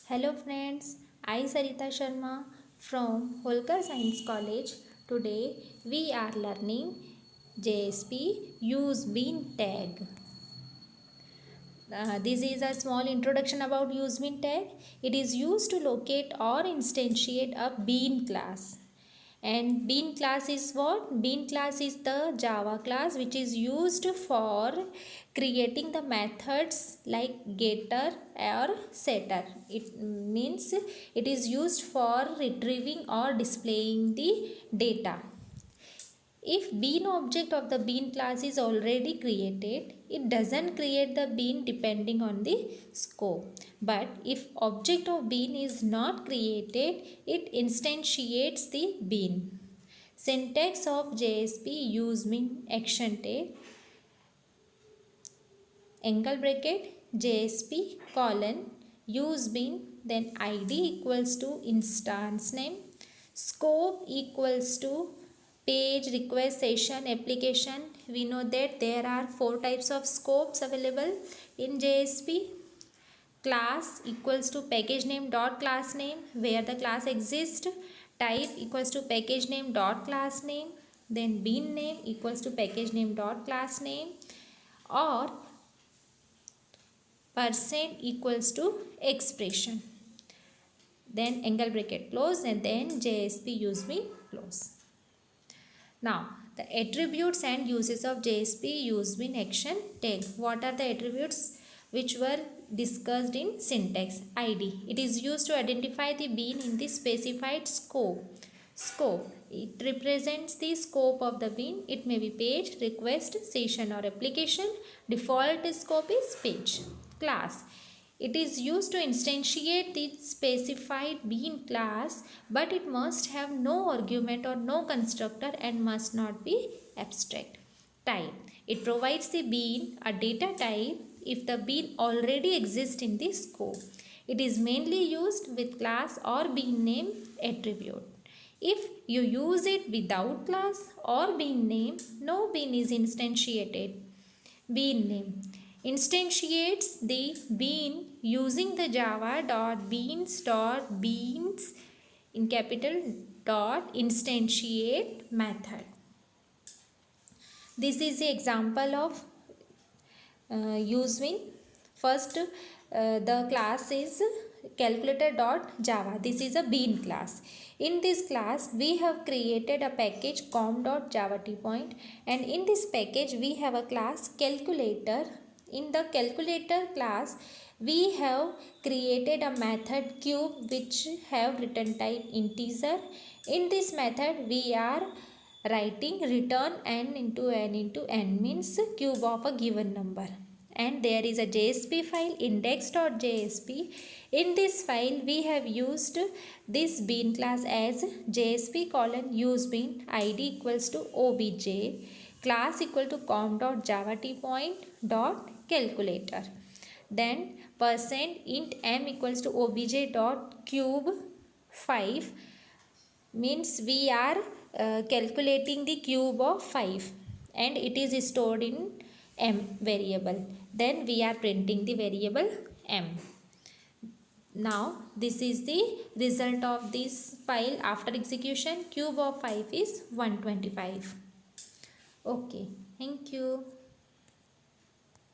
Hello friends, I Sarita Sharma from Holkar Science College. Today we are learning JSP use bean tag. This is a small introduction about use bean tag. It is used to locate or instantiate a bean class. And bean class is what? Bean class is the Java class which is used for creating the methods like getter or setter. It means it is used for retrieving or displaying the data. If bean object of the bean class is already created, it doesn't create the bean depending on the scope. But if object of bean is not created, it instantiates the bean. Syntax of JSP use bean action tag angle bracket JSP colon use bean then ID equals to instance name scope equals to page request session application. We know that there are 4 types of scopes available in JSP. Class equals to package name dot class name where the class exists. Type equals to package name dot class name. Then bean name equals to package name dot class name or percent equals to expression. Then angle bracket close and then JSP use bean close. Now, the attributes and uses of JSP use bean action tag. What are the attributes which were discussed in syntax? ID. It is used to identify the bean in the specified scope. Scope. It represents the scope of the bean. It may be page, request, session or application. Default scope is page. Class. It is used to instantiate the specified bean class, but it must have no argument or no constructor and must not be abstract. Type. It provides the bean a data type if the bean already exists in the scope. It is mainly used with class or bean name attribute. If you use it without class or bean name, no bean is instantiated. Bean name instantiates the bean using the java.beans.beans in capital dot instantiate method. This is the example of use bean. First the class is calculator.java. This is a bean class. In this class we have created a package com.java_point and in this package we have a class calculator. In the calculator class we have created a method cube which have return type integer. In this method we are writing return n into n means cube of a given number. And there is a JSP file index.jsp. In this file we have used this bean class as JSP colon use bean id equals to obj class equal to com.java_point dot calculator. Then percent int m equals to obj dot cube 5 means we are calculating the cube of 5 and it is stored in m variable. Then we are printing the variable m. Now this is the result of this file after execution. Cube of 5 is 125. Okay, thank you.